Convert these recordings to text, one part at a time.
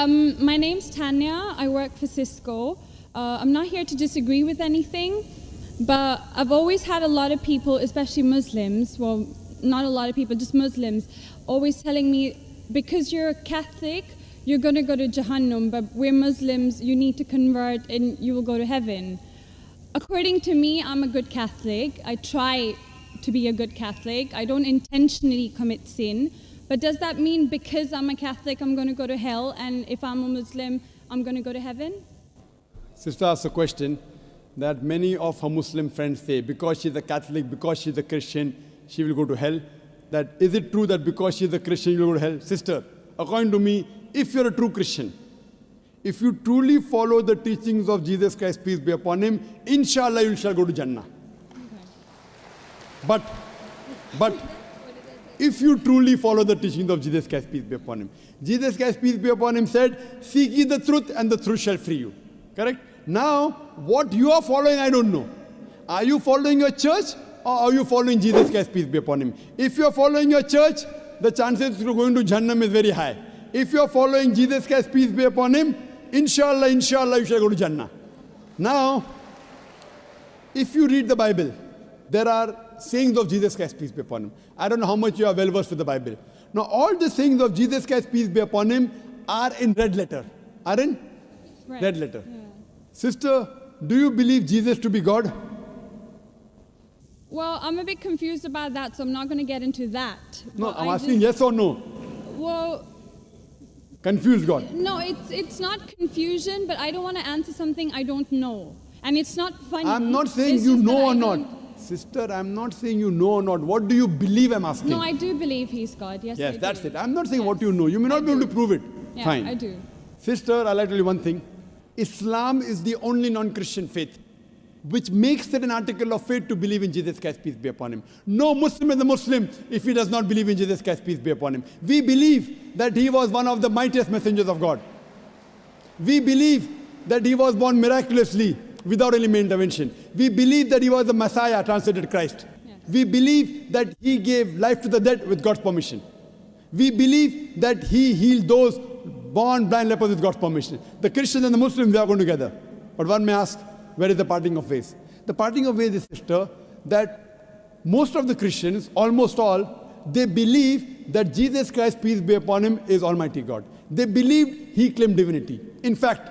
My name's Tanya. I work for Cisco. I'm not here to disagree with anything, but I've always had a lot of people, especially Muslims, well, not a lot of people, just Muslims, always telling me, because you're a Catholic, you're going to go to Jahannam, but we're Muslims, you need to convert and you will go to heaven. According to me, I'm a good Catholic. I try to be a good Catholic. I don't intentionally commit sin. But does that mean because I'm a Catholic, I'm going to go to hell, and if I'm a Muslim, I'm going to go to heaven? Sister asked a question that many of her Muslim friends say, because she's a Catholic, because she's a Christian, she will go to hell. That is it true that because she's a Christian, you will go to hell? Sister, according to me, if you're a true Christian, if you truly follow the teachings of Jesus Christ, peace be upon him, inshallah you shall go to Jannah. Okay. But if you truly follow the teachings of Jesus Christ, peace be upon him, Jesus Christ, peace be upon him, said, seek ye the truth and the truth shall free you. Correct? Now, what you are following, I don't know. Are you following your church or are you following Jesus Christ, peace be upon him? If you are following your church, the chances of going to Jahannam is very high. If you are following Jesus Christ, peace be upon him, inshallah, you shall go to Jannah. Now, if you read the Bible, there are sayings of Jesus Christ, peace be upon him. I don't know how much you are well versed with the Bible. Now, all the sayings of Jesus Christ, peace be upon him, are in red letter. Are in red letter. Yeah. Sister, do you believe Jesus to be God? Well, I'm a bit confused about that, so I'm not going to get into that. No, I'm asking yes or no. Well, confused God. No, it's not confusion, but I don't want to answer something I don't know. And it's not funny. I'm not saying you know or not. Sister, I'm not saying you know or not. What do you believe, I'm asking? No, I do believe he's God. Yes, yes, that's do. it. I'm not saying what you know. You may not be able to prove it. Yeah, fine. I do. Sister, I'll tell you one thing. Islam is the only non-Christian faith which makes it an article of faith to believe in Jesus Christ, peace be upon him. No Muslim is a Muslim if he does not believe in Jesus Christ, peace be upon him. We believe that he was one of the mightiest messengers of God. We believe that he was born miraculously without any intervention. We believe that he was the Messiah, translated Christ. Yes. We believe that he gave life to the dead with God's permission. We believe that he healed those born blind lepers with God's permission. The Christians and the Muslims, they are going together. But one may ask, where is the parting of ways? The parting of ways is, sister, that most of the Christians, almost all, they believe that Jesus Christ, peace be upon him, is Almighty God. They believe he claimed divinity. In fact,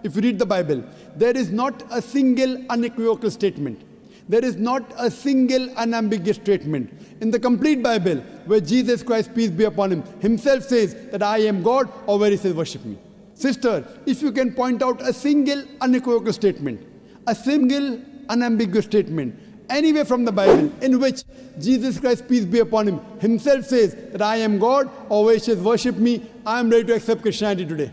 if you read the Bible, there is not a single unequivocal statement. There is not a single unambiguous statement in the complete Bible where Jesus Christ, peace be upon him, himself says that I am God, or where he says worship me. Sister, if you can point out a single unequivocal statement, a single unambiguous statement, anywhere from the Bible in which Jesus Christ, peace be upon him, himself says that I am God, or where he says worship me, I am ready to accept Christianity today.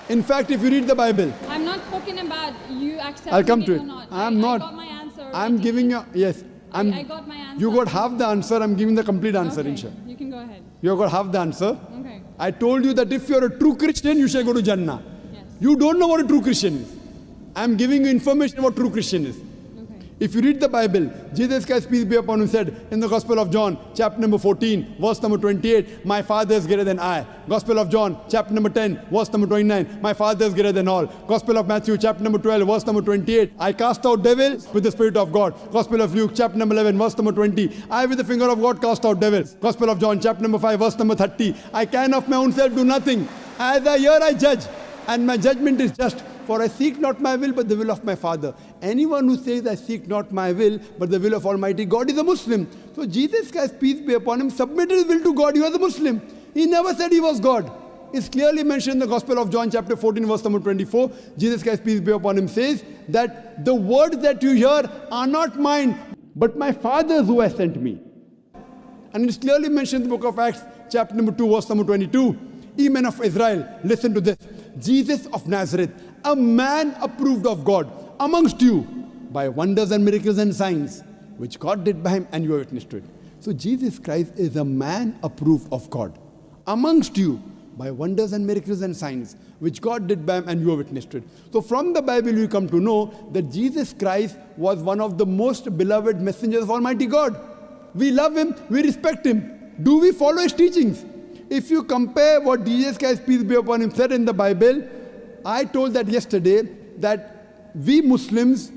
In fact, if you read the Bible, I'm not talking about you accepting I'll come it to or it. not. I'm not. I got my answer already. I'm giving you, yes. I got my answer. You got half the answer, I'm giving the complete answer, okay. inshallah. You can go ahead. You got half the answer. Okay. I told you that if you're a true Christian, you shall go to Jannah. Yes. You don't know what a true Christian is. I'm giving you information what true Christian is. If you read the Bible, Jesus Christ, peace be upon him, said in the Gospel of John, chapter number 14, verse number 28, my Father is greater than I. Gospel of John, chapter number 10, verse number 29, my Father is greater than all. Gospel of Matthew, chapter number 12, verse number 28, I cast out devils with the Spirit of God. Gospel of Luke, chapter number 11, verse number 20, I with the finger of God cast out devils. Gospel of John, chapter number 5, verse number 30, I can of my own self do nothing. As I hear, I judge, and my judgment is just. For I seek not my will, but the will of my Father. Anyone who says, I seek not my will, but the will of Almighty God is a Muslim. So Jesus Christ, peace be upon him, submitted his will to God. He was a Muslim. He never said he was God. It's clearly mentioned in the Gospel of John, chapter 14, verse number 24. Jesus Christ, peace be upon him, says that the words that you hear are not mine, but my Father's who has sent me. And it's clearly mentioned in the book of Acts, chapter number 2, verse number 22. Ye men of Israel, listen to this. Jesus of Nazareth, a man approved of God amongst you by wonders and miracles and signs, which God did by him, and you are witness to it. So Jesus Christ is a man approved of God amongst you by wonders and miracles and signs, which God did by him, and you are witness to it. So from the Bible we come to know that Jesus Christ was one of the most beloved messengers of Almighty God. We love him, we respect him. Do we follow his teachings? If you compare what Jesus Christ, peace be upon him, said in the Bible, I told that yesterday, that we Muslims,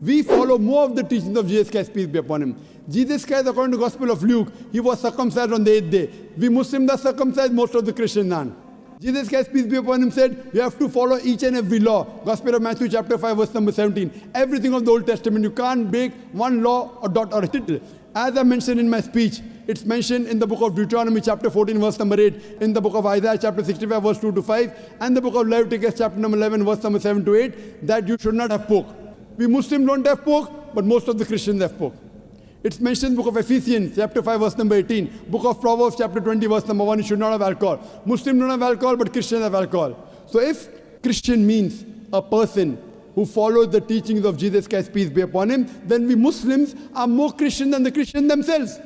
we follow more of the teachings of Jesus Christ, peace be upon him. Jesus Christ, according to the Gospel of Luke, he was circumcised on the 8th day. We Muslims are circumcised, most of the Christians aren't. Jesus Christ, peace be upon him, said, you have to follow each and every law. Gospel of Matthew chapter 5, verse number 17. Everything of the Old Testament, you can't break one law or dot or a tittle. As I mentioned in my speech, it's mentioned in the book of Deuteronomy chapter 14, verse number 8, in the book of Isaiah chapter 65, verse 2 to 5, and the book of Leviticus chapter number 11, verse number 7 to 8, that you should not have pork. We Muslims don't have pork, but most of the Christians have pork. It's mentioned in the book of Ephesians, chapter 5, verse number 18. Book of Proverbs, chapter 20, verse number 1, you should not have alcohol. Muslims don't have alcohol, but Christians have alcohol. So if Christian means a person who follows the teachings of Jesus Christ, peace be upon him, then we Muslims are more Christian than the Christians themselves.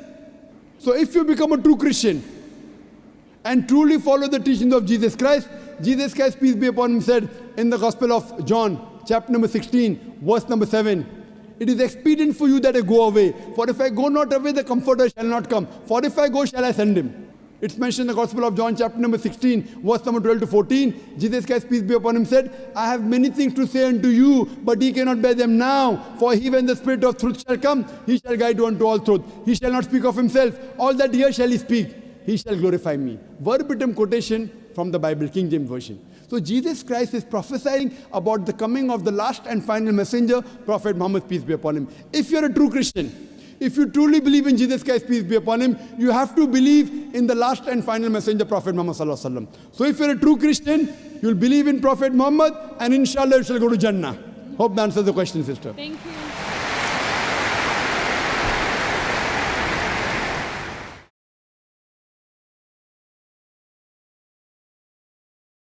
So if you become a true Christian and truly follow the teachings of Jesus Christ, peace be upon him, said in the Gospel of John, chapter number 16, verse number 7, it is expedient for you that I go away. For if I go not away, the Comforter shall not come. For if I go, shall I send him? It's mentioned in the Gospel of John, chapter number 16, verse number 12 to 14. Jesus Christ, peace be upon him, said, I have many things to say unto you, but ye cannot bear them now. For he, when the Spirit of truth shall come, he shall guide you unto all truth. He shall not speak of himself. All that here shall he speak. He shall glorify me. Verbatim quotation from the Bible, King James Version. So Jesus Christ is prophesying about the coming of the last and final messenger, Prophet Muhammad, peace be upon him. If you're a true Christian, if you truly believe in Jesus Christ, peace be upon him, you have to believe in the last and final messenger, Prophet Muhammad sallallahu alaihi wasallam. So if you're a true Christian, you'll believe in Prophet Muhammad, and inshallah you shall go to Jannah. Hope that answers the question, sister. Thank you.